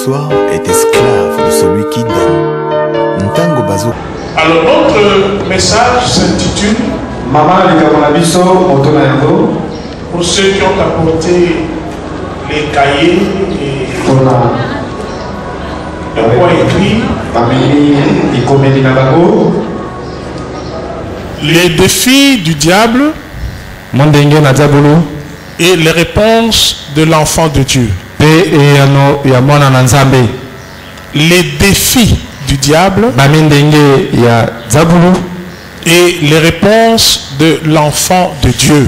soir est esclave de celui qui donne. Alors notre message s'intitule pour ceux qui ont apporté les cahiers et de quoi écrire. Les défis du diable et les réponses de l'enfant de Dieu. Les défis du diable et les réponses de l'enfant de Dieu.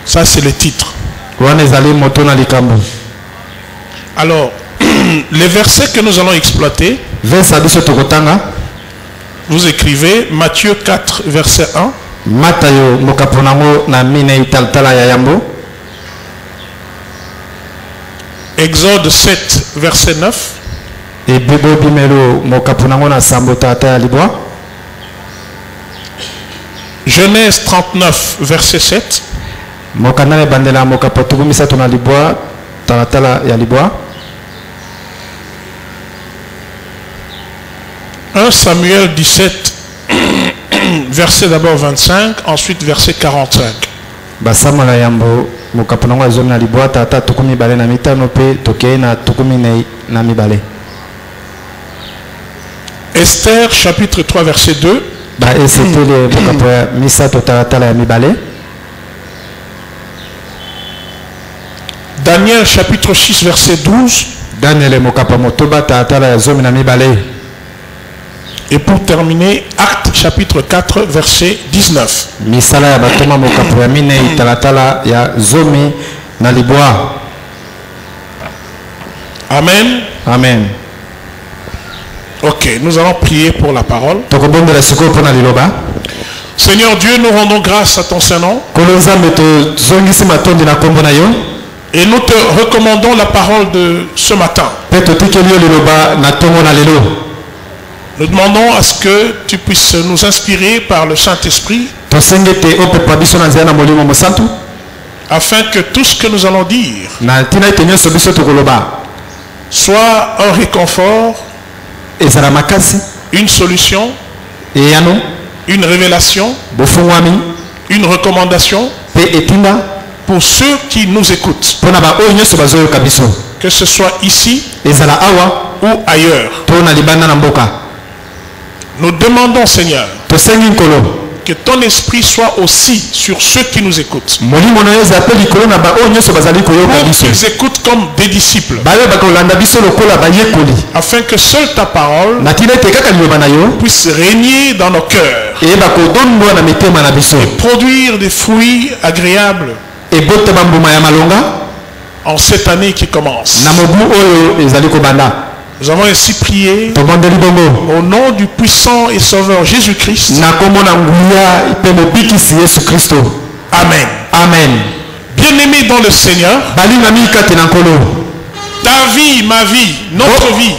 Ça c'est le titre. Alors, les versets que nous allons exploiter, vous écrivez Matthieu 4 verset 1, Exode 7 verset 9, Genèse 39 verset 7, 1 Samuel 17 verset d'abord 25, ensuite verset 45. Esther chapitre 3 verset 2. Daniel chapitre 6 verset 12. Et pour terminer, Actes chapitre 4 verset 19. Amen. Amen. Ok, nous allons prier pour la parole. Seigneur Dieu, nous rendons grâce à ton Saint-Nom. Et nous te recommandons la parole de ce matin. Nous demandons à ce que tu puisses nous inspirer par le Saint-Esprit, afin que tout ce que nous allons dire soit un réconfort, une solution, une révélation, une recommandation pour ceux qui nous écoutent, que ce soit ici ou ailleurs. Nous demandons, Seigneur, que ton esprit soit aussi sur ceux qui nous écoutent, pour qu'ils écoutent comme des disciples, afin que seule ta parole puisse régner dans nos cœurs et produire des fruits agréables en cette année qui commence. Nous avons ainsi prié au nom du puissant et sauveur Jésus-Christ. Amen. Amen. Bien-aimés dans le Seigneur, ta vie, ma vie, notre vie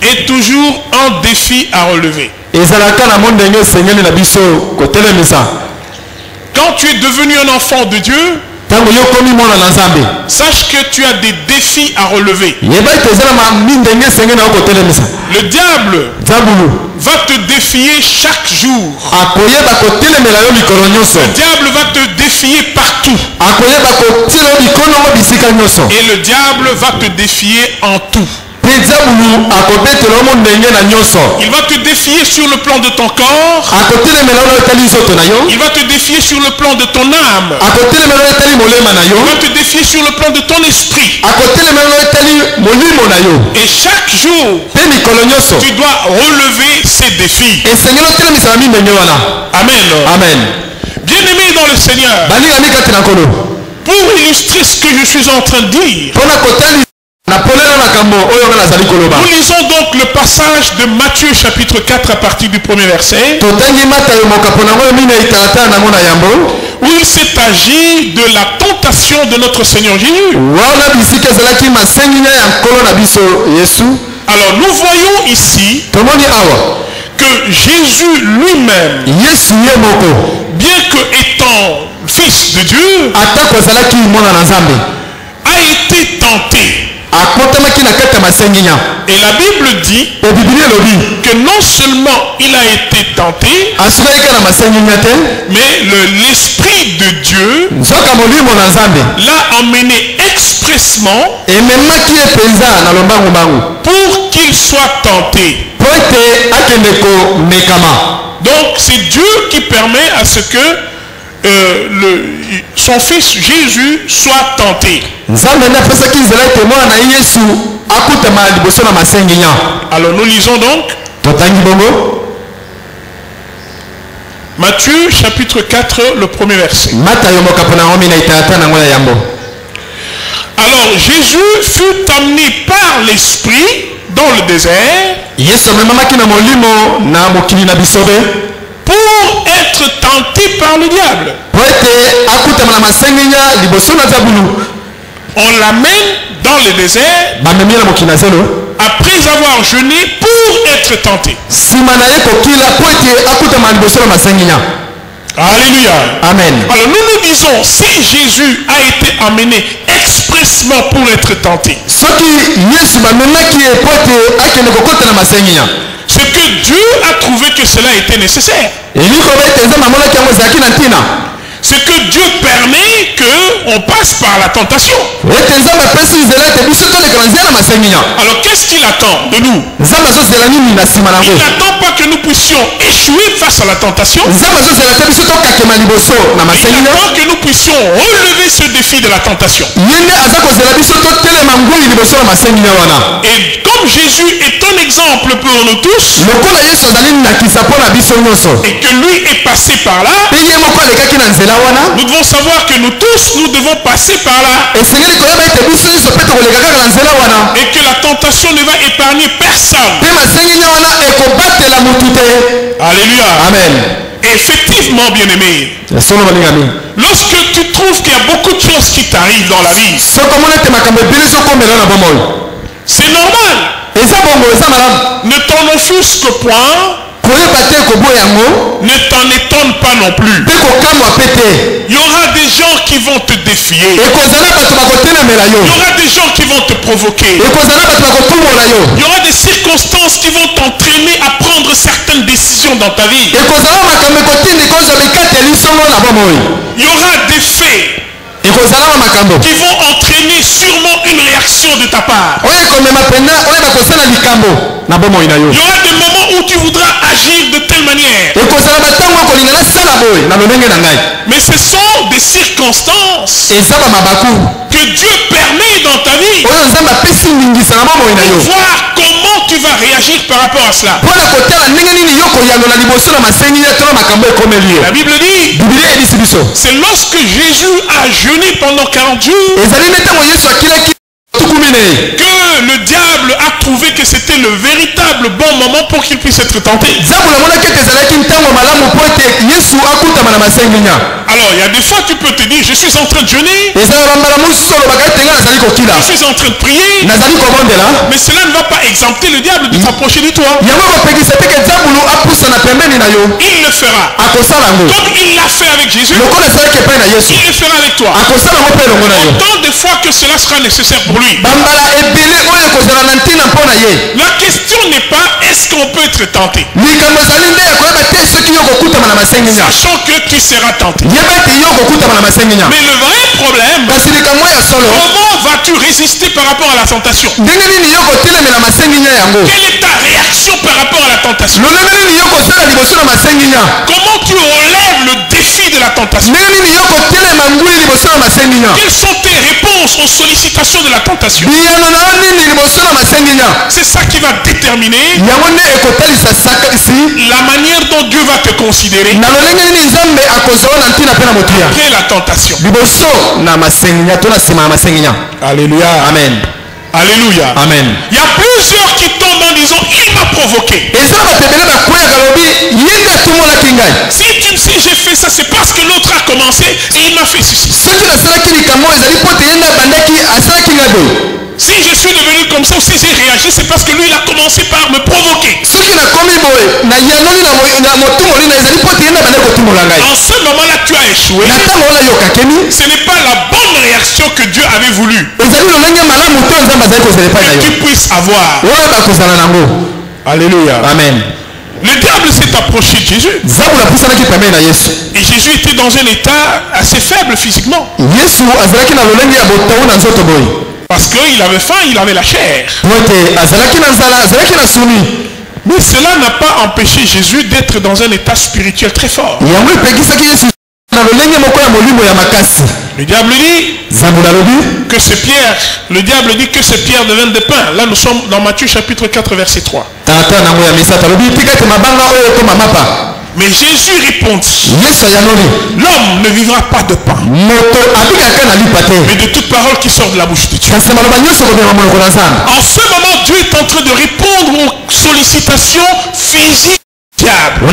est toujours un défi à relever. Quand tu es devenu un enfant de Dieu, sache que tu as des défis à relever. Le diable va te défier chaque jour. Le diable va te défier partout. Et le diable va te défier en tout. Il va te défier sur le plan de ton corps. Il va te défier sur le plan de ton âme. Il va te défier sur le plan de ton esprit. Et chaque jour, tu dois relever ces défis. Amen. Amen. Bien-aimés dans le Seigneur, pour illustrer ce que je suis en train de dire, nous lisons donc le passage de Matthieu chapitre 4 à partir du premier verset, où il s'est agi de la tentation de notre Seigneur Jésus. Alors nous voyons ici que Jésus lui-même, bien que étant fils de Dieu, a été tenté. Et la Bible dit que non seulement il a été tenté, mais l'Esprit de Dieu l'a emmené expressement pour qu'il soit tenté. Donc c'est Dieu qui permet à ce que son fils Jésus soit tenté. Alors nous lisons donc Matthieu chapitre 4, le premier verset. Alors Jésus fut amené par l'Esprit dans le désert pour être tenté par le diable. On l'amène dans le désert après avoir jeûné pour être tenté. Alléluia. Amen. Alors nous disons, si Jésus a été amené expressement pour être tenté, c'est que Dieu a trouvé que cela était nécessaire. C'est que Dieu permet qu'on passe par la tentation. Alors qu'est-ce qu'il attend de nous? Il n'attend pas que nous puissions échouer face à la tentation. Il attend que nous puissions relever ce défi de la tentation. Et comme Jésus est un exemple pour nous tous, et que lui est passé par là, nous devons savoir que nous tous, nous devons passer par là. Et que la tentation ne va épargner personne. Alléluia. Amen. Effectivement, bien-aimé, lorsque tu trouves qu'il y a beaucoup de choses qui t'arrivent dans la vie, c'est normal. Ne t'en offusque point. Ne t'en étonne pas non plus. Il y aura des gens qui vont te défier. Il y aura des gens qui vont te provoquer. Il y aura des circonstances qui vont t'entraîner à prendre certaines décisions dans ta vie. Il y aura des faits qui vont entraîner sûrement une réaction de ta part. Il y aura des moments où tu voudras agir de telle manière. Mais ce sont des circonstances que Dieu permet dans ta vie pour voir comment tu vas réagir par rapport à cela. La Bible dit, c'est lorsque Jésus a jeûné pendant 40 jours que le diable a trouvé que c'était le véritable bon moment pour qu'il puisse être tenté. Alors il y a des fois tu peux te dire, je suis en train de jeûner, je suis en train de prier, mais cela ne va pas exempter le diable de s'approcher de toi. Il le fera. Comme il l'a fait avec Jésus, il le fera avec toi. Autant de fois que cela sera nécessaire pour lui. La question n'est pas est-ce qu'on peut être tenté, sachant que tu seras tenté. Mais le vrai problème, comment vas-tu résister par rapport à la tentation? Quelle est ta réaction par rapport à la tentation? Comment tu relèves le défi de la tentation? Quelles sont tes réponses aux sollicitations de la tentation? C'est ça qui va déterminer la manière dont Dieu va te considérer après la tentation. Alléluia. Amen. Alléluia. Amen. Il y a plusieurs qui tombent en disant il m'a provoqué. Si j'ai fait ça, c'est parce que l'autre a commencé et il m'a fait ceci. Si je suis devenu comme ça ou si j'ai réagi, c'est parce que lui il a commencé par me provoquer. En ce moment moment-là tu as échoué, ce n'est pas la bonne réaction que Dieu avait voulu que tu puisses avoir. Alléluia. Amen. Le diable s'est approché de Jésus. Et Jésus était dans un état assez faible physiquement. Parce qu'il avait faim, il avait la chair. Mais cela n'a pas empêché Jésus d'être dans un état spirituel très fort. Le diable dit que ces pierres, le diable dit que ces pierres deviennent des pains. Là nous sommes dans Matthieu chapitre 4 verset 3. Mais Jésus répondit, l'homme ne vivra pas de pain, mais de toute parole qui sort de la bouche de Dieu. En ce moment, Dieu est en train de répondre aux sollicitations physiques du diable.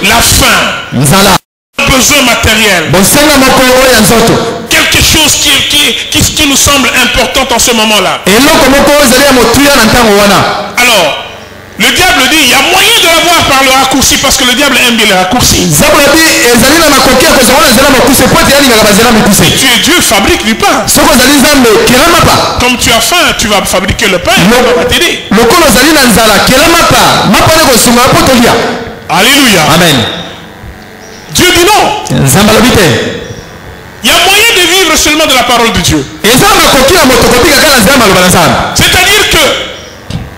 La faim, le besoin matériel, quelque chose qui nous semble important en ce moment-là. Alors, le diable dit, il y a moyen de l'avoir par le raccourci, parce que le diable aime bien les raccourcis. Si tu es Dieu, fabrique du pain. Comme tu as faim, tu vas fabriquer le pain, et Dieu va t'aider. Alléluia. Amen. Dieu dit non. Il y a moyen de vivre seulement de la parole de Dieu. C'est-à-dire que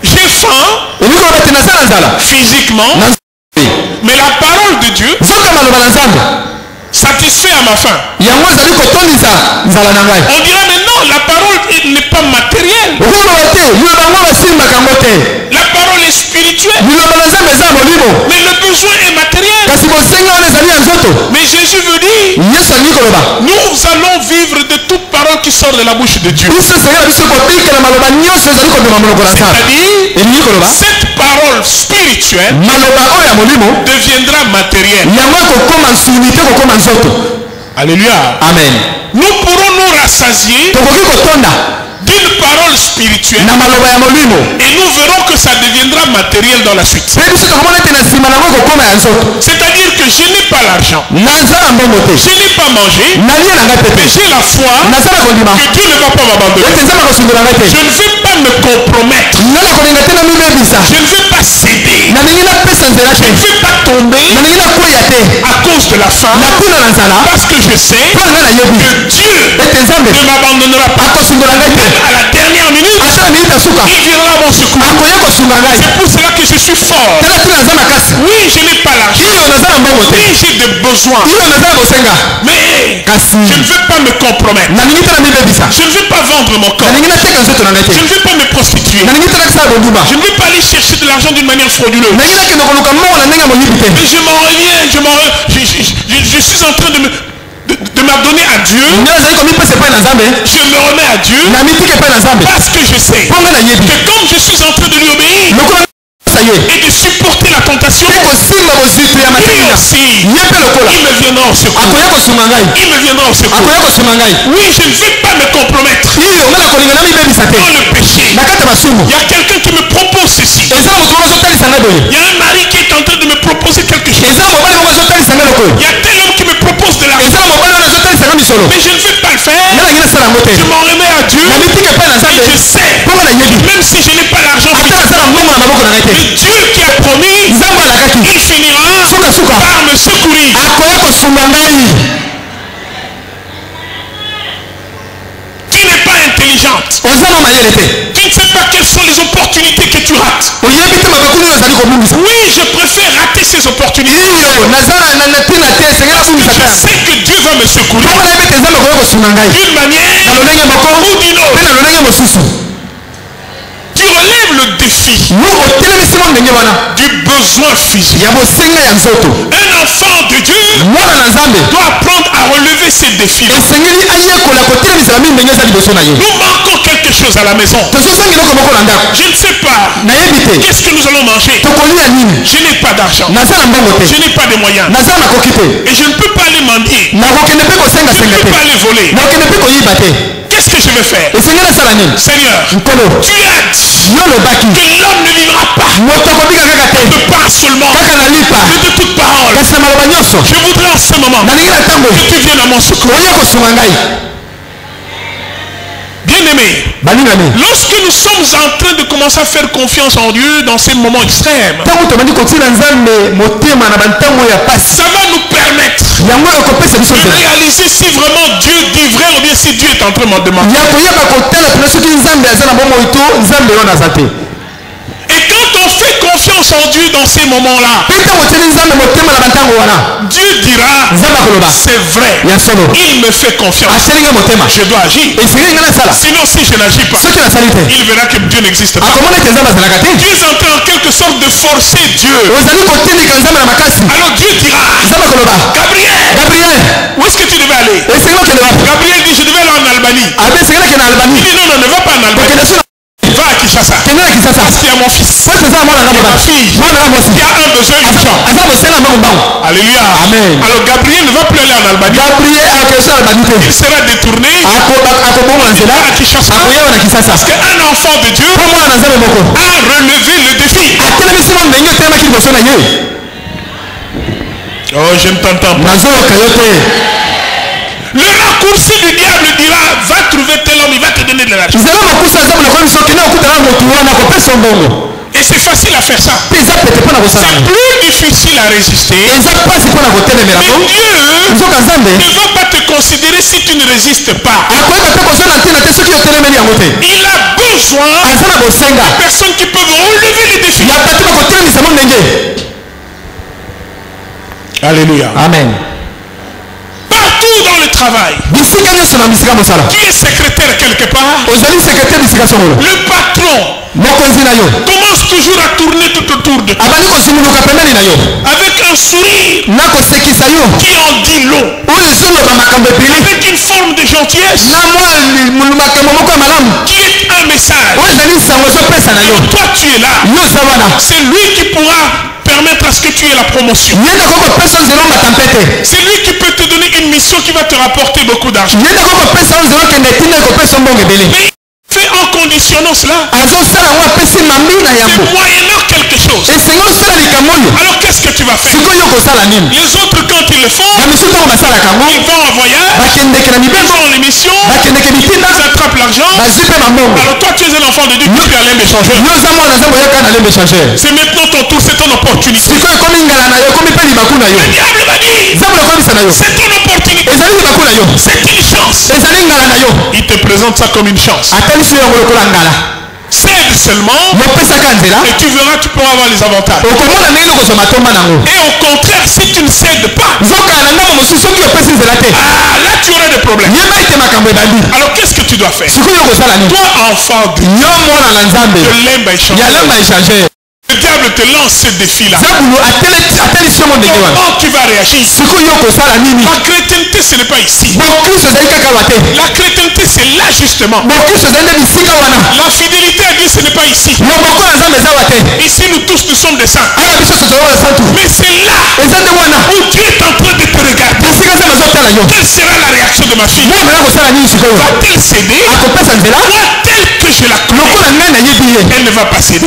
j'ai faim physiquement, mais la parole de Dieu satisfait à ma faim. On dirait mais non, la parole n'est pas matérielle. La parole est spirituelle. Mais le besoin est matériel. Mais Jésus veut dire, nous allons vivre de toute parole qui sort de la bouche de Dieu. C'est-à-dire, cette parole spirituelle deviendra matérielle. Alléluia. Amen. Nous pourrons nous rassasier d'une parole spirituelle et nous verrons que ça deviendra matériel dans la suite. C'est-à-dire que je n'ai pas l'argent, je n'ai pas mangé, mais j'ai la foi que Dieu ne va pas m'abandonner. Je ne vais pas me compromettre, je ne vais pas céder, je ne vais pas tomber à cause de la faim, parce que je sais que Dieu ne m'abandonnera pas. À la dernière minute, il viendra à mon secours. C'est pour cela que je suis fort. Oui, je n'ai pas l'argent. Oui, j'ai des besoins. Mais je ne veux pas me compromettre. Je ne veux pas vendre mon corps. Je ne veux pas me prostituer. Je ne veux pas aller chercher de l'argent d'une manière frauduleuse. Mais je m'en reviens. Je suis en train de m'adonner à Dieu. Je me remets à Dieu parce que je sais que comme je suis en train de lui obéir et de supporter la tentation, lui aussi, il me viendra au secours. Il me viendra au secours. Oui, je ne vais pas me compromettre dans le péché. Il y a quelqu'un qui me propose ceci. Il y a un mari qui est en train de me proposer quelque chose. Il y a tel homme qui me propose de l'argent. Mais je ne vais pas le faire. Je m'en remets à Dieu. Et je sais, même si je n'ai pas l'argent, le Dieu qui a promis, il finira par me secourir. Tu n'es pas intelligente. Tu ne sais pas quelles sont les opportunités que tu rates. Oui, je préfère rater ces opportunités. Parce que je sais que Dieu va me secourir d'une manière ou d'une autre. Tu relèves le défi du besoin physique. Un enfant de Dieu doit apprendre à relever ces défis. Nous manquons quelque chose à la maison. Je ne sais pas. Qu'est-ce que nous allons manger? Je n'ai pas d'argent. Je n'ai pas de moyens. Et je ne peux pas aller mendier. Je ne peux pas aller voler. Qu'est-ce que je vais faire? Seigneur, tu as dit que l'homme ne vivra pas de pain seulement, mais de toute parole. Je voudrais en ce moment que tu viennes à mon secours. Bien-aimé, lorsque nous sommes en train de commencer à faire confiance en Dieu dans ces moments extrêmes, ça va nous permettre de réaliser si vraiment Dieu dit vrai ou bien si Dieu est en train de m'en demander. Et quand on fait confiance en Dieu dans ces moments-là, Dieu dira, c'est vrai, il me fait confiance, je dois agir. Sinon, si je n'agis pas, il verra que Dieu n'existe pas. Dieu est en train en quelque sorte de forcer Dieu. Alors Dieu dira, Gabriel, où est-ce que tu devais aller? Gabriel dit, je devais aller en Albanie. Il dit, non, ne va pas en Albanie. Va à Kinshasa. Parce qu'il y a mon fils. Il y a ma fille. Il y a un besoin urgent. Alléluia. Amen. Alors Gabriel ne va plus aller en Albanie. Il sera détourné. Il va à Kinshasa. Parce qu'un enfant de Dieu a relevé le défi. Oh, je ne t'entends pas. Le raccourci du diable dira, va trouver tel homme, il va te donner de l'argent. Et c'est facile à faire ça. C'est plus difficile à résister. Mais Dieu ne va pas te considérer si tu ne résistes pas. Il a besoin de personnes qui peuvent relever les défis. Alléluia. Amen. Partout dans le travail, qui est secrétaire quelque part, le patron commence toujours à tourner tout autour de toi avec un sourire qui en dit long, avec une forme de gentillesse qui est un message. Toi tu es là, c'est lui qui pourra permettre à ce que tu aies la promotion. C'est lui qui peut te donner une mission qui va te rapporter beaucoup d'argent. Mais fait en conditionnant cela, c'est moyennant quelque chose. Alors qu'est-ce que tu vas faire? Les autres, quand ils le font, ils vont en voyage, ils vont en émission, ils attrapent l'argent. Alors toi tu es un enfant de Dieu, tu es un échangeur. C'est maintenant ton tour, c'est ton opportunité. Le diable m'a dit, c'est ton opportunité, c'est une chance. Il te présente ça comme une chance. Cède seulement et tu verras, tu pourras avoir les avantages. Et au contraire, si tu ne cèdes pas, là tu auras des problèmes. Alors qu'est-ce que tu dois faire? Toi enfant de Dieu, que l'aime à échanger. Le diable te lance ce défi-là. Comment tu vas réagir? La chrétienté, ce n'est pas ici. La chrétienté, c'est là justement. La fidélité à Dieu, ce n'est pas ici. Ici, nous tous, nous sommes des saints. Mais c'est là où Dieu est en train de te regarder. Quelle sera la réaction de ma fille? Va-t-elle céder? Telle que je la connais, elle ne va pas céder.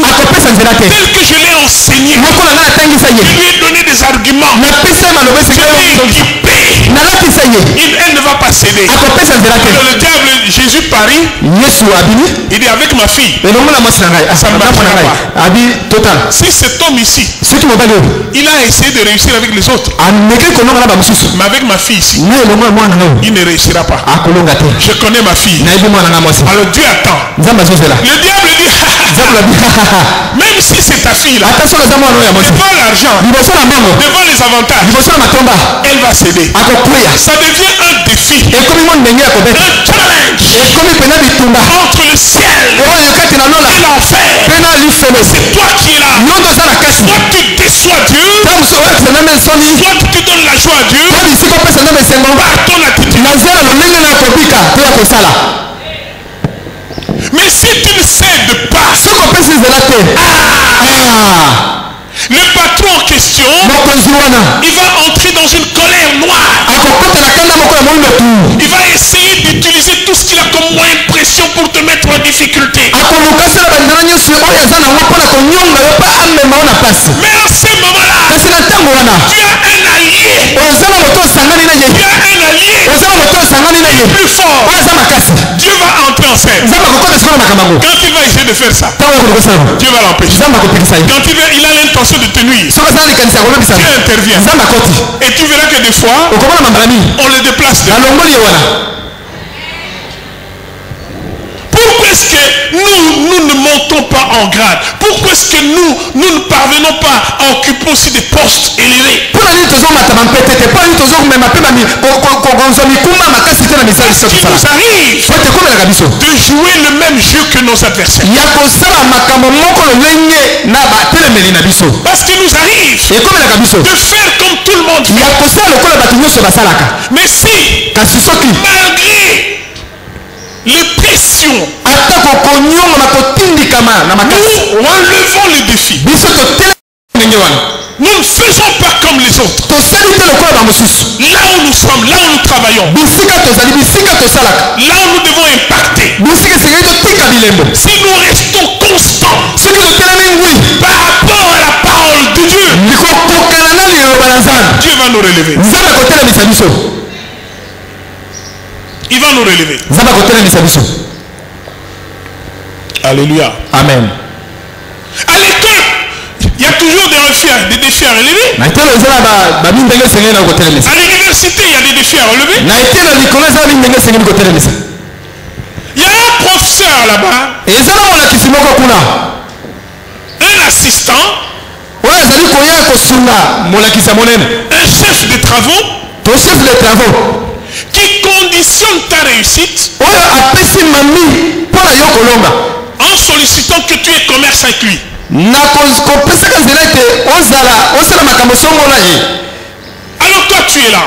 Que je l'ai enseigné, je lui ai donné des arguments, je l'ai équipé, elle ne va pas céder. Alors le diable, Jésus parie, il dit avec ma fille, ça ne marchera pas. Si cet homme ici, il a essayé de réussir avec les autres, mais avec ma fille ici, il ne réussira pas. Je connais ma fille. Alors Dieu attend. Le diable dit même si c'est ta fille là, devant l'argent, devant les avantages, elle va céder. Ça devient un défi, un challenge entre le ciel et l'enfer. C'est toi qui es là. Soit tu déçois Dieu, soit tu donnes la joie à Dieu par ton attitude. Mais si tu ne cèdes pas, le patron en question, il va entrer dans une colère noire. Il va essayer d'utiliser tout ce qu'il a comme moyen de pression pour te mettre en difficulté. Mais en ce moment, Tu as un allié. Tu as un allié plus fort. Dieu va entrer en scène. Quand il va essayer de faire ça, Dieu va l'empêcher. Quand il a l'intention de te nuire, Dieu intervient. Et tu verras que des fois, on le déplace de là. Pourquoi est-ce que nous ne montons pas en grade? Pourquoi est-ce que nous ne parvenons pas à occuper aussi des postes élevés? Parce qu'il nous arrive de jouer le même jeu que nos adversaires. Parce qu'il nous arrive de faire comme tout le monde fait. Mais si, malgré les pressions, nous relevons les défis, nous ne faisons pas comme les autres. Là où nous sommes, là où nous travaillons, là où nous devons impacter, si nous restons constants par rapport à la parole de Dieu, Dieu va nous relever. Il va nous relever. Alléluia. Amen. À l'école, il y a toujours des défis à relever. À l'université, il y a des défis à relever. Il y a un professeur là-bas, un assistant, un chef de travaux, qui conditionne ta réussite en sollicitant que tu aies commerce avec lui. Alors toi tu es là.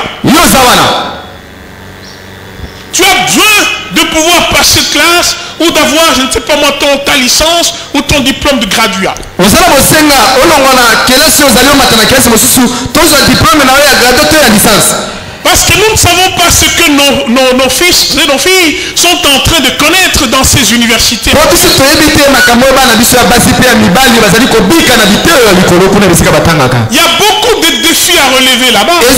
Tu as besoin de pouvoir passer de classe ou d'avoir, je ne sais pas moi, ta licence ou ton diplôme de graduat. Parce que nous ne savons pas ce que nos fils et nos filles sont en train de connaître dans ces universités. Il y a beaucoup de défis à relever là-bas. Ils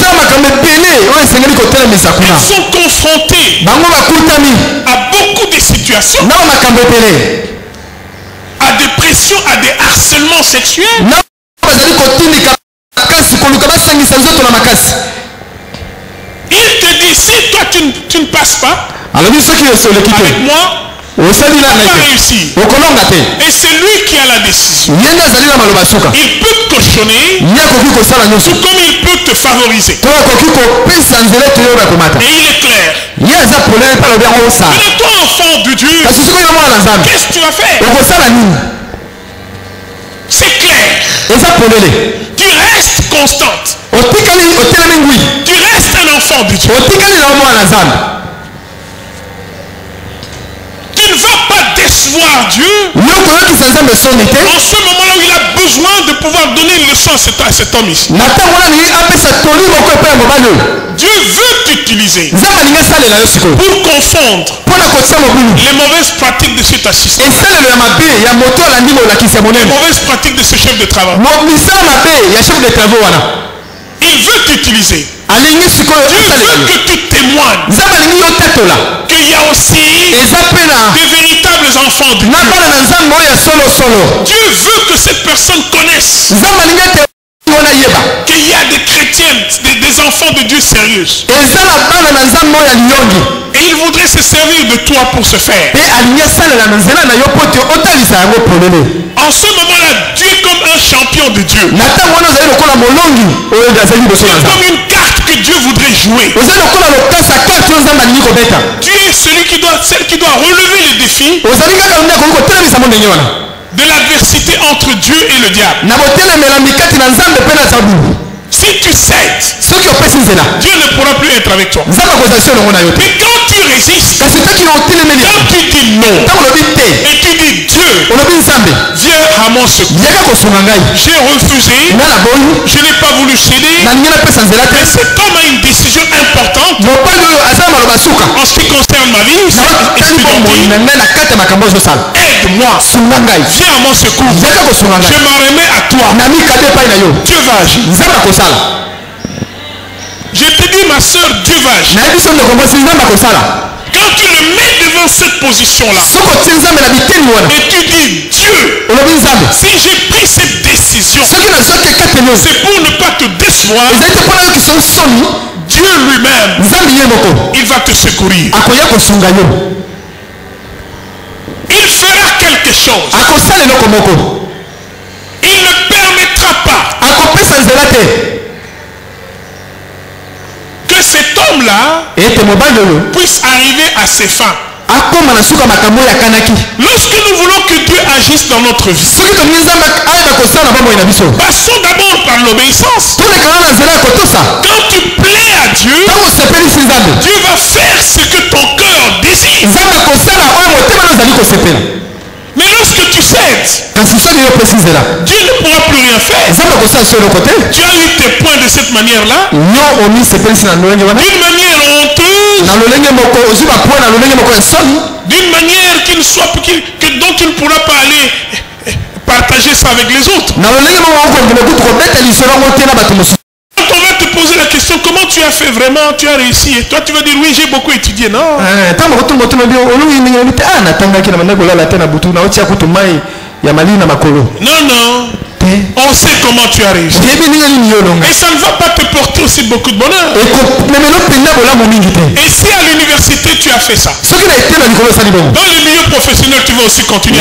sont confrontés à beaucoup de situations, à des pressions, à des harcèlements sexuels. Il te dit, si toi tu ne passes pas avec moi, tu ne vas pas réussir. Et c'est lui qui a la décision. Il peut te cautionner, tout comme il peut te favoriser. Et il est clair. Mais toi, enfant de Dieu, qu'est-ce que tu vas faire? C'est clair. Tu restes constante. Tu restes un enfant de Dieu. Tu ne vas pas décevoir Dieu en ce moment-là où il a besoin de pouvoir donner une leçon à cet homme ici. Dieu veut t'utiliser pour confondre les mauvaises pratiques de cet assistant, les mauvaises pratiques de ce chef de travail. Il veut t'utiliser. Dieu veut que tu témoignes qu'il y a aussi des véritables enfants de Dieu. Dieu veut que cette personne connaisse qu'il y a des chrétiens, des enfants de Dieu sérieux. Et il voudrait se servir de toi pour ce faire. En ce moment-là, Dieu est comme un champion de Dieu. Comme une carte que Dieu voudrait jouer. Tu es celle qui doit relever les défis de l'adversité entre Dieu et le diable. Si tu cèdes, Dieu ne pourra plus être avec toi. Mais quand tu tu résistes, quand tu dis non, et tu dis Dieu, viens à mon secours. J'ai refusé, je n'ai pas voulu céder, mais cet homme a une décision importante en ce qui concerne ma vie. Aide-moi, viens à mon secours, je m'en remets à toi, Dieu va agir. Je te dis ma soeur, Dieu va agir. Quand tu le mets devant cette position-là, et tu dis Dieu, si j'ai pris cette décision, c'est pour ne pas te décevoir. Dieu lui-même, il va te secourir. Il fera quelque chose. Il ne permettra pas que cet homme-là puisse arriver à ses fins. Lorsque nous voulons que Dieu agisse dans notre vie, passons d'abord par l'obéissance. Quand tu plais à Dieu, Dieu va faire ce que ton cœur désire. Mais lorsque tu cèdes, Dieu ne pourra plus rien faire. Tu as eu tes points de cette manière-là, d'une manière honteuse, d'une manière dont tu ne pourras pas aller partager ça avec les autres. Quand on va te poser la question, comment tu as fait vraiment, tu as réussi, et toi tu vas dire oui, j'ai beaucoup étudié. Non. Non. On sait comment tu as réussi. Et ça ne va pas te porter aussi beaucoup de bonheur. Et si à l'université tu as fait ça, dans le milieu professionnel tu vas aussi continuer.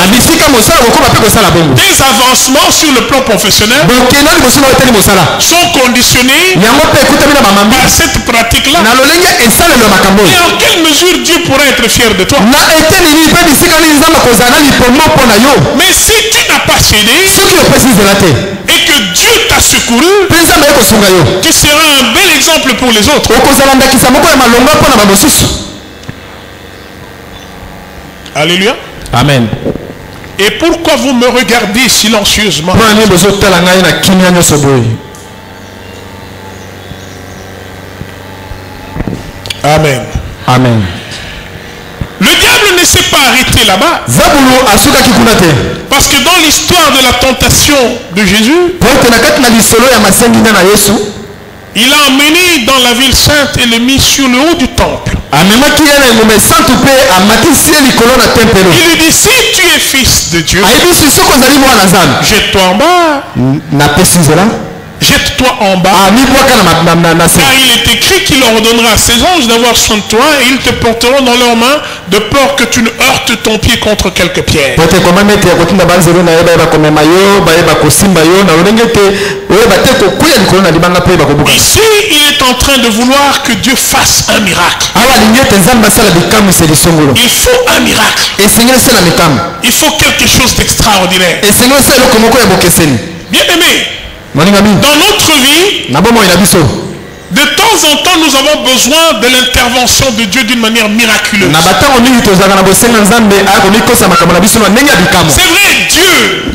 Des avancements sur le plan professionnel sont conditionnés par cette pratique-là. Et en quelle mesure Dieu pourra être fier de toi? Mais si tu n'as pas cédé et que Dieu t'a secouru, tu seras un bel exemple pour les autres. Alléluia. Amen. Et pourquoi vous me regardez silencieusement? Amen. Amen. Le diable ne s'est pas arrêté là-bas. Parce que dans l'histoire de la tentation de Jésus, il a emmené dans la ville sainte et le mis sur le haut du temple. Il lui dit, si tu es fils de Dieu, jette-toi en bas. Jette-toi en bas. Car il est écrit qu'il ordonnera à ses anges d'avoir soin de toi et ils te porteront dans leurs mains de peur que tu ne heurtes ton pied contre quelque pierre. Ici, il est en train de vouloir que Dieu fasse un miracle. Il faut un miracle. Il faut quelque chose d'extraordinaire. Bien aimé, dans notre vie, de temps en temps, nous avons besoin de l'intervention de Dieu d'une manière miraculeuse. C'est vrai, Dieu,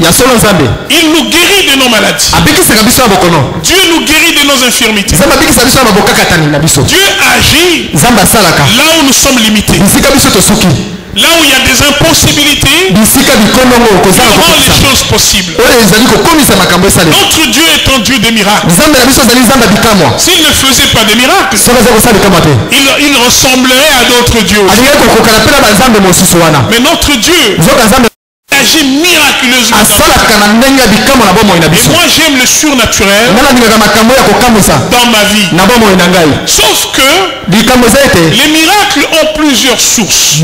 il nous guérit de nos maladies. Dieu nous guérit de nos infirmités. Dieu agit là où nous sommes limités. Là où il y a des impossibilités, il rend les choses possibles. Notre Dieu est un Dieu de miracles. S'il ne faisait pas de miracles, il ressemblerait à d'autres dieux. Mais notre Dieu agit miraculeusement. Et moi j'aime le surnaturel dans ma vie. Sauf que les miracles ont plusieurs sources.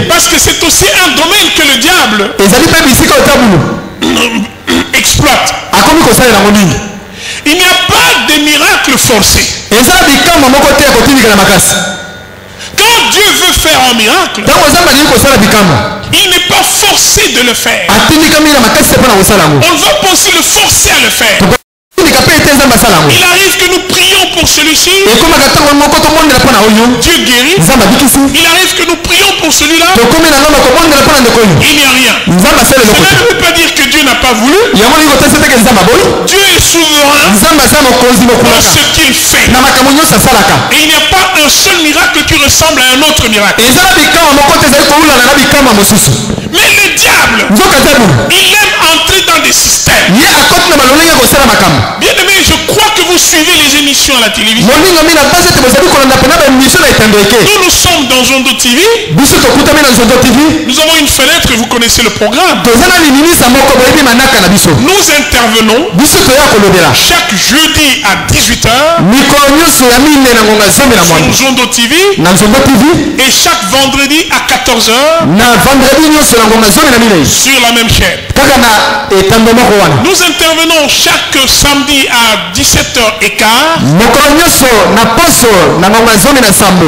Parce que c'est aussi un domaine que le diable exploite. Il n'y a pas de miracle forcé. Quand Dieu veut faire un miracle, il n'est pas forcé de le faire. On ne va pas aussi le forcer à le faire. Il arrive que nous prions pour celui-ci. Dieu guérit. Il arrive que nous prions pour celui-là. Il n'y a rien. Cela ne veut pas dire que Dieu n'a pas voulu. Dieu est souverain dans ce qu'il fait. Et il n'y a pas un seul miracle qui ressemble à un autre miracle. Mais le diable, il aime entrer dans des systèmes. Bien aimé, je crois que vous suivez les émissions à la télévision. Nous sommes dans Zondo TV. Nous avons une fenêtre, vous connaissez le programme. Nous intervenons chaque jeudi à 18h sur Zondo TV et chaque vendredi à 14h sur la même chaîne. Nous intervenons chaque samedi à 17h15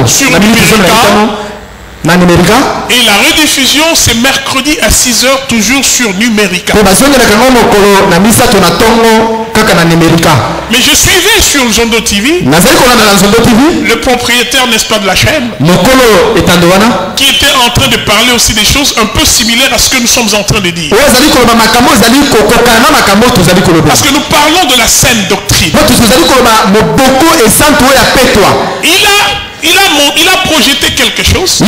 sur Numérica. Et la rediffusion c'est mercredi à 6h toujours sur Numérica. Mais je suivais sur Zondo TV le propriétaire, n'est-ce pas, de la chaîne, qui était en train de parler aussi des choses un peu similaires à ce que nous sommes en train de dire. Parce que nous parlons de la saine doctrine. Il a projeté quelque chose.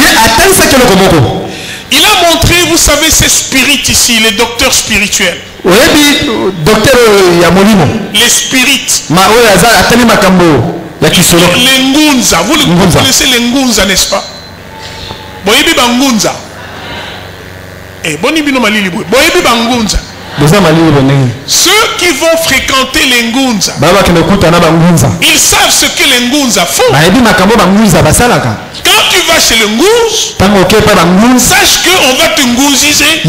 Il a montré, vous savez, ces spirites ici, les docteurs spirituels. Les spirites. Les ngunza. Vous connaissez les ngunza, n'est-ce pas? Ceux qui vont fréquenter les ngunza, ils savent ce que les ngunza font. Quand tu vas chez le ngouz, sache qu'on va te ngouziser.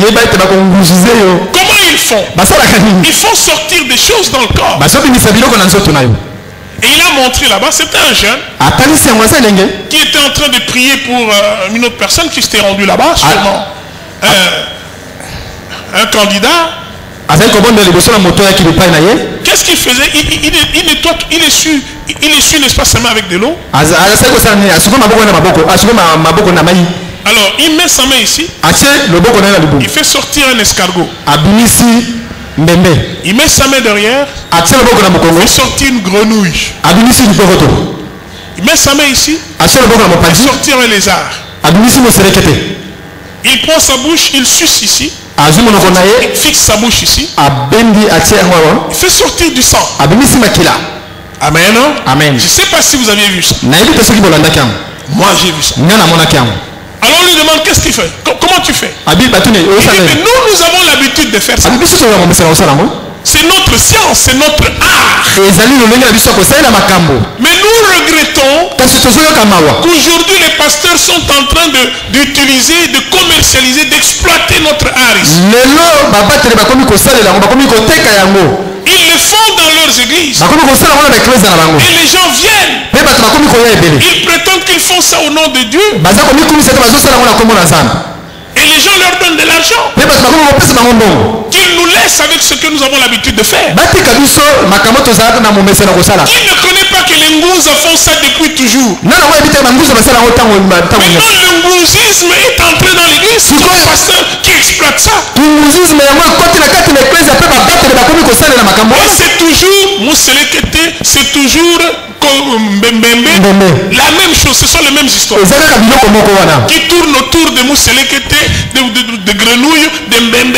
Comment ils font? Ils font sortir des choses dans le corps. Et il a montré là-bas, c'était un jeune qui était en train de prier pour une autre personne qui s'était rendue là-bas, sûrement un candidat. Qu'est-ce qu'il faisait? Il nettoie, il essuie, n'est-ce pas, sa main avec de l'eau. Alors il met sa main ici. Il fait sortir un escargot. Il met sa main derrière. Il fait sortir une grenouille. Il met sa main ici. Il fait sortir un lézard. Il prend sa bouche, il suce ici. Il fixe sa bouche ici. Il fait sortir du sang. Amen. Amen. Je ne sais pas si vous aviez vu ça. Moi j'ai vu ça. Alors on lui demande qu'est-ce qu'il fait. Comment tu fais? Il dit, mais nous avons l'habitude de faire ça. C'est notre science, c'est notre art. Mais nous regrettons qu'aujourd'hui les pasteurs sont en train d'utiliser, de commercialiser, d'exploiter notre art ici. Ils le font dans leurs églises. Et les gens viennent. Ils prétendent qu'ils font ça au nom de Dieu. Et les gens leur donnent de l'argent. Qu'ils nous laissent avec ce que nous avons l'habitude de faire. Ils ne connaissent pas que les ngouzas font ça depuis toujours. Maintenant le ngouzisme est entré dans l'église. C'est un pasteur qui exploite ça. Et c'est toujours, c'est toujours la même chose, ce sont les mêmes histoires qui tournent autour de Mousselekete, de grenouilles, de mbembe.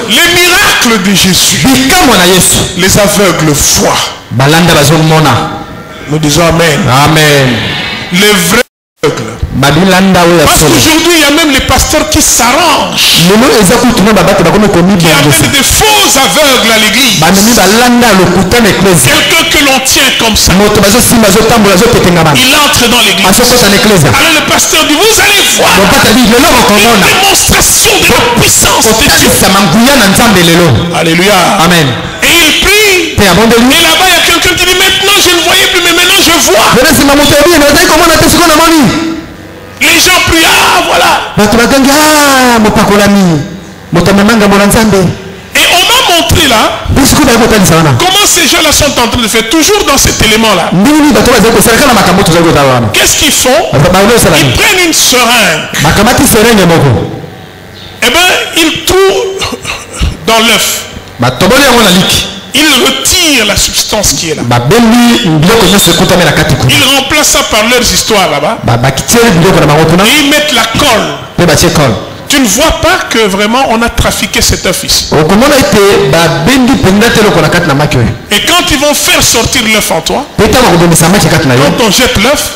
Les miracles de Jésus, les aveugles voient. Nous disons Amen. Amen. Les vrais aveugles. Parce qu'aujourd'hui il y a même les pasteurs qui s'arrangent, qui amènent des faux aveugles à l'église. Quelqu'un que l'on tient comme ça, il entre dans l'église. Alors le pasteur dit, vous allez voir une démonstration de la puissance de Dieu. Alléluia. Amen. Et il prie. Et là-bas il y a quelqu'un qui dit, maintenant je ne voyais plus mais maintenant je vois. Les gens prient, ah voilà. regardez là. Comment ces gens-là sont en train de faire? Toujours dans cet élément-là. Qu'est-ce qu'ils font? Ils prennent une seringue. Eh bien, ils trouvent dans l'œuf. Il retire la substance qui est là. Ils remplacent ça par leurs histoires là-bas. Et ils mettent la colle. Tu ne vois pas que vraiment on a trafiqué cet œuf ici. Et quand ils vont faire sortir l'œuf en toi, quand on jette l'œuf,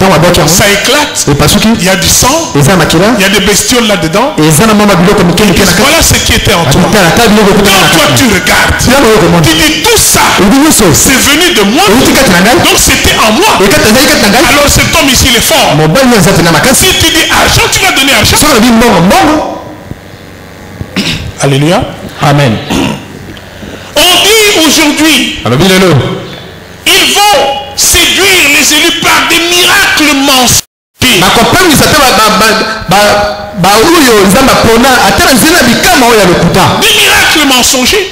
ça éclate, il y a du sang, il y a des bestioles là-dedans. Voilà ce qui était en toi. Quand toi tu regardes, tu dis tout ça, c'est venu de moi, donc c'était en moi. Alors cet homme ici il est fort. Si tu dis argent, tu vas donner argent. Alléluia. Amen. On dit aujourd'hui, ils vont séduire les élus par des miracles mensongers. Des miracles mensongers.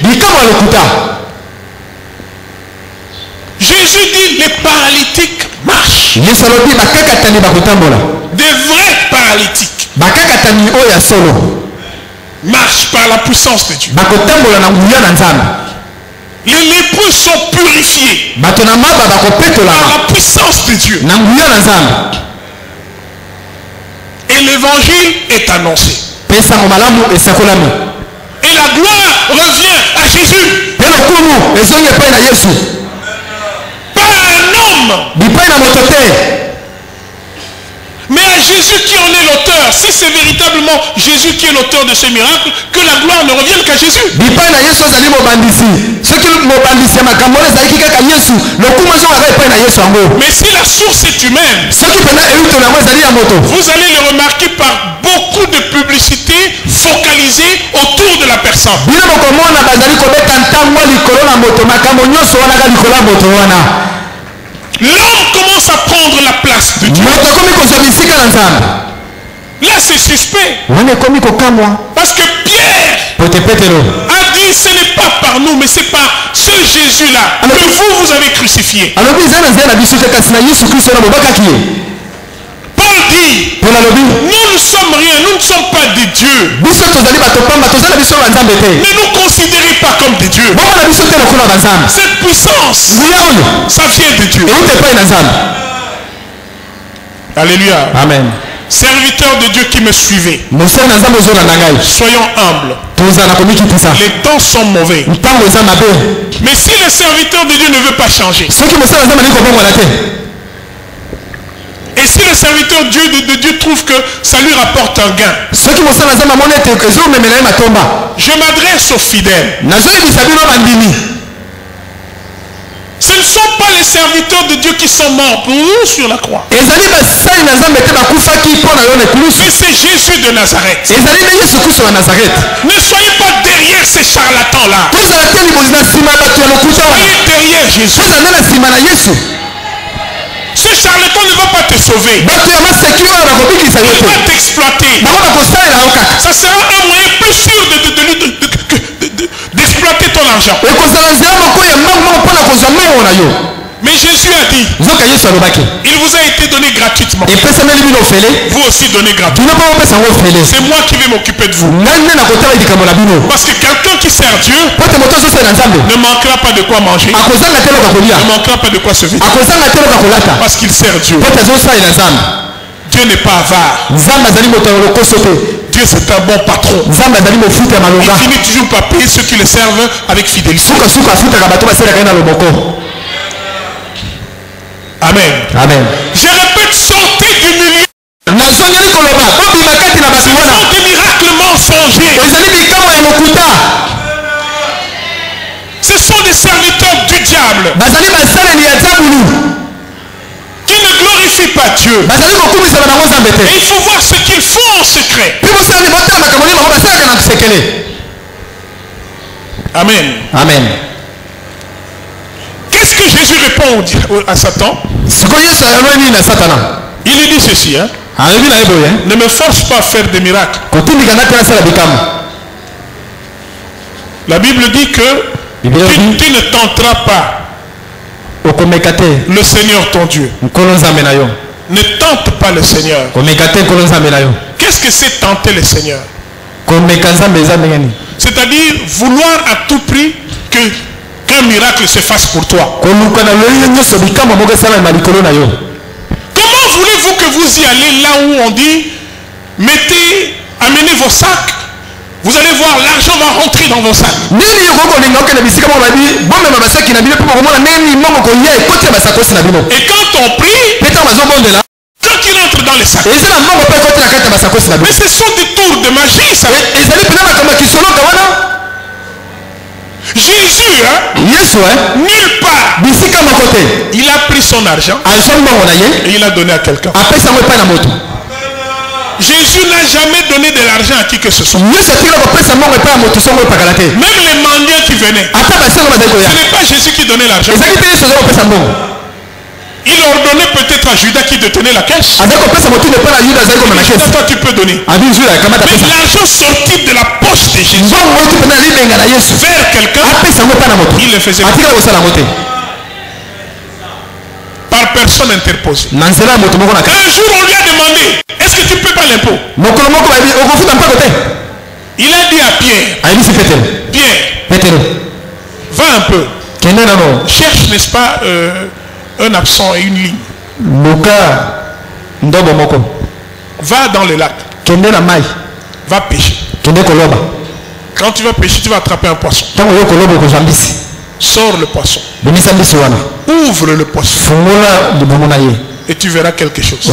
Jésus dit les paralytiques marchent. Des vrais paralytiques marchent par la puissance de Dieu. Les lépreux sont purifiés par la puissance de Dieu. Et l'évangile est annoncé. Et la gloire revient à Jésus. Pas à un homme. Mais à Jésus qui en est l'auteur. Si c'est véritablement Jésus qui est l'auteur de ce miracle, que la gloire ne revienne qu'à Jésus. Mais si la source est humaine, vous allez le remarquer par beaucoup de publicités focalisées autour de la personne. L'homme commence à prendre la place de Dieu. Là c'est suspect. Parce que Pierre a dit ce n'est pas par nous mais c'est par ce Jésus là que vous avez crucifié. Paul dit nous ne sommes rien, nous ne sommes pas des dieux. Ne nous considérez pas comme des dieux. Cette puissance, ça vient de Dieu. Alléluia. Amen. Serviteurs de Dieu qui me suivez, soyons humbles. Les temps sont mauvais. Mais si le serviteur de Dieu ne veut pas changer, et si le serviteur de Dieu trouve que ça lui rapporte un gain, je m'adresse aux fidèles. Ce ne sont pas les serviteurs de Dieu qui sont morts pour nous sur la croix. Mais c'est Jésus de Nazareth. Ne soyez pas derrière ces charlatans-là. Soyez derrière Jésus. Ce charlatan ne va pas te sauver. Il va t'exploiter. Ça sera un moyen plus sûr d'exploiter ton argent. Mais Jésus a dit, il vous a été donné gratuitement. Vous aussi donnez gratuitement. C'est moi qui vais m'occuper de vous. Parce que quelqu'un qui sert Dieu ne manquera pas de quoi manger. Ne manquera pas de quoi se vêtir. Parce qu'il sert Dieu. Dieu n'est pas avare. Dieu c'est un bon patron. Il finit toujours par payer ceux qui le servent avec fidélité. Amen. Amen. Je répète, sortez du milieu. Ce sont des miracles mensongers. Ce sont des serviteurs du diable qui ne glorifient pas Dieu. Et il faut voir ce qu'ils font en secret. Amen. Amen. Qu'est-ce que Jésus répond à Satan? Il lui dit ceci, hein? Ne me force pas à faire des miracles. La Bible dit que Tu ne tenteras pas le Seigneur ton Dieu. Ne tente pas le Seigneur. Qu'est-ce que c'est tenter le Seigneur? C'est-à-dire vouloir à tout prix qu'un miracle se fasse pour toi. Comment voulez-vous que vous y allez là où on dit amenez vos sacs? Vous allez voir, l'argent va rentrer dans vos sacs. Et quand on prie, quand il entre dans les sacs. Mais ce sont des tours de magie, ça. Jésus, nulle part, il a pris son argent et il a donné à quelqu'un. Jésus n'a jamais donné de l'argent à qui que ce soit. Même les mendiants qui venaient, ce n'est pas Jésus qui donnait l'argent. Il ordonnait peut-être à Judas qui détenait la caisse. Toi tu peux donner. Mais l'argent sorti de la poche de Jésus vers quelqu'un, il le faisait par personne interposée. Un jour on lui a demandé, est-ce que tu peux pas l'impôt? Il a dit à Pierre, Pierre, va un peu, cherche, n'est-ce pas, un absent et une ligne. Va dans le lac. Va pêcher. Quand tu vas pêcher, tu vas attraper un poisson. Sors le poisson. Ouvre le poisson. Et tu verras quelque chose.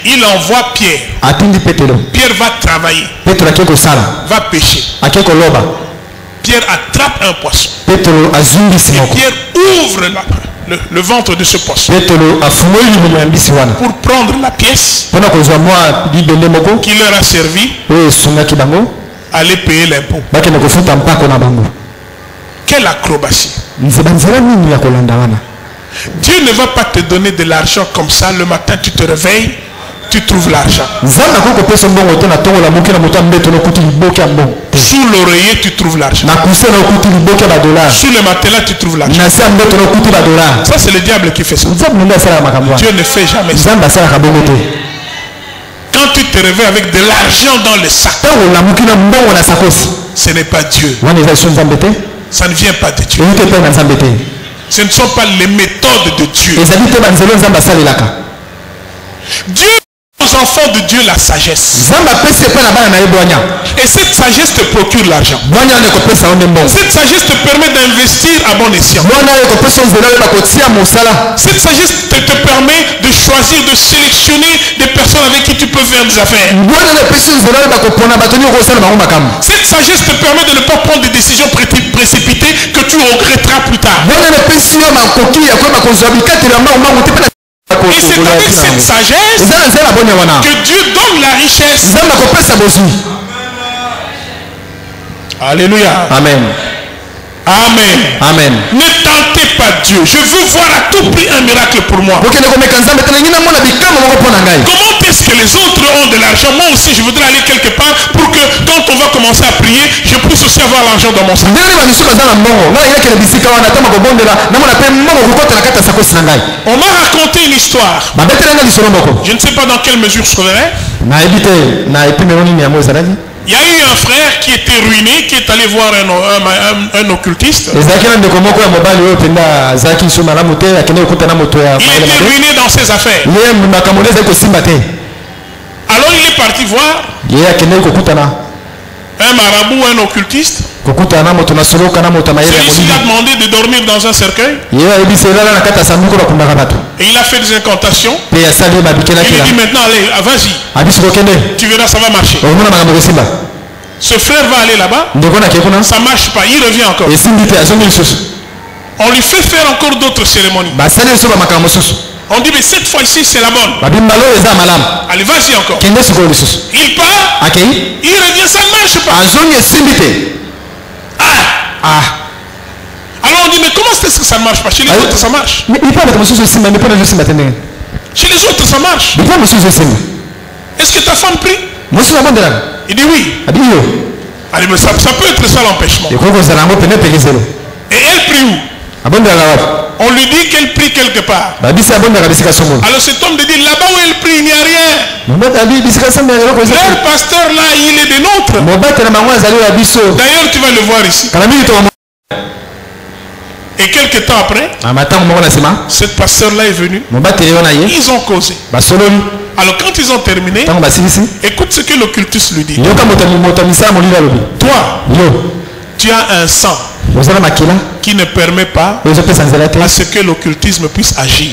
Il envoie Pierre. Pierre va travailler. Va pêcher. Pierre attrape un poisson. Et Pierre ouvre le ventre de ce poisson pour prendre la pièce qui leur a servi à aller payer l'impôt. Quelle acrobatie! Dieu ne va pas te donner de l'argent comme ça. Le matin tu te réveilles, tu trouves l'argent. Sous l'oreiller tu trouves l'argent. Sous le matelas tu trouves l'argent. Ça c'est le diable qui fait ça. Dieu ne fait jamais ça. Quand tu te réveilles avec de l'argent dans le sac, ce n'est pas Dieu. Ça ne vient pas de Dieu. Ce ne sont pas les méthodes de Dieu. Dieu aux enfants de Dieu la sagesse. Et cette sagesse te procure l'argent. Cette sagesse te permet d'investir à bon escient. Cette sagesse te permet de choisir, de sélectionner des personnes avec qui tu peux faire des affaires. Cette sagesse te permet de ne pas prendre des décisions précipitées que tu regretteras plus tard. Et c'est avec cette sagesse que Dieu donne la richesse. Alléluia. Amen. Amen. Amen. Ne tentez pas Dieu. Je veux voir à tout prix un miracle pour moi. Comment est-ce que les autres ont de l'argent? Moi aussi je voudrais aller quelque part pour que quand on va commencer à prier, je puisse aussi avoir l'argent dans mon sac. On m'a raconté une histoire. Je ne sais pas dans quelle mesure je serai. Il y a eu un frère qui était ruiné, qui est allé voir un occultiste. Il était ruiné dans ses affaires. Alors il est parti voir un marabout, un occultiste. Celui-ci a demandé de dormir dans un cercueil. Et il a fait des incantations. Il lui dit maintenant, allez, vas-y. Tu verras, ça va marcher. Ce frère va aller là-bas. Ça ne marche pas, il revient encore. On lui fait faire encore d'autres cérémonies. On dit mais cette fois-ci c'est la bonne. Allez, vas-y encore. Il part. Il revient, ça ne marche pas. Alors on dit mais comment est-ce que ça ne marche pas? Chez les autres ça marche. Chez les autres ça marche. Est-ce que ta femme prie? Il dit oui. Allez, mais ça peut être ça l'empêchement. Et elle prie où? On lui dit qu'elle prie quelque part. Alors cet homme dit là-bas où elle prie, il n'y a rien. Leur pasteur là, il est des nôtres. D'ailleurs, tu vas le voir ici. Et quelques temps après, cette pasteur-là est venue. Ils ont causé. Alors quand ils ont terminé, écoute ce que l'occultiste lui dit. Toi, tu as un sang qui ne permet pas à ce que l'occultisme puisse agir.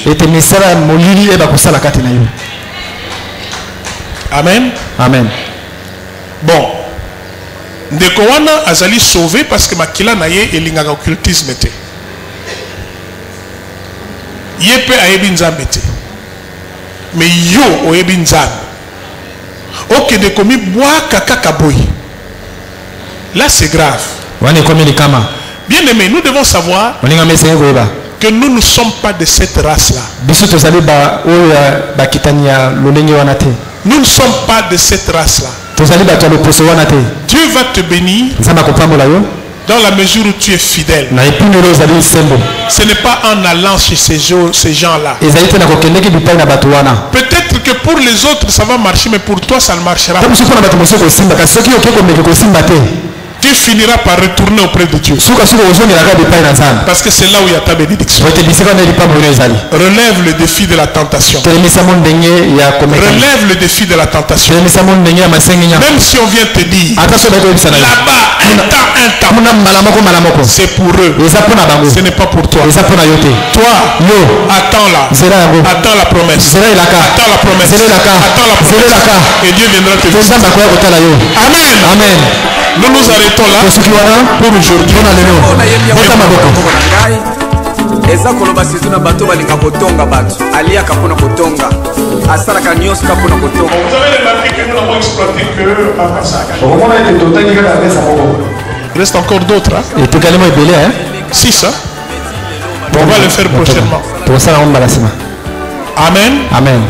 Amen. Amen. Bon. Ndekowana azali sauvé parce que makila na ye elingaka occultisme te. Yepe ayebi nzambe te. Mais yo oyebi nzambe. Ok de komi bois kaka kaboy. Là c'est grave. Bien aimé, nous devons savoir que nous ne sommes pas de cette race-là. Nous ne sommes pas de cette race-là. Dieu va te bénir dans la mesure où tu es fidèle. Ce n'est pas en allant chez ces gens-là. Peut-être que pour les autres ça va marcher, mais pour toi ça ne marchera pas. Tu finiras par retourner auprès de Dieu. Parce que c'est là où il y a ta bénédiction. Relève le défi de la tentation. Relève le défi de la tentation. Même si on vient te dire là-bas un temps, c'est pour eux. Ce n'est pas pour toi. Toi, attends là. Attends la promesse. Attends la promesse. Attends la promesse. Et Dieu viendra te visiter. Amen. Amen. Nous nous arrêtons là pour aujourd'hui. eza koloba sizuna bato balinga kotonga bato aliaka mpona kotonga asalaka nyonso ka mpona kotonga. Vous avez remarqué que nous n'avons exploité que Papa Saka. Il reste encore d'autres. Si ça. On va le faire prochainement. Amen. Amen.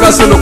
Solo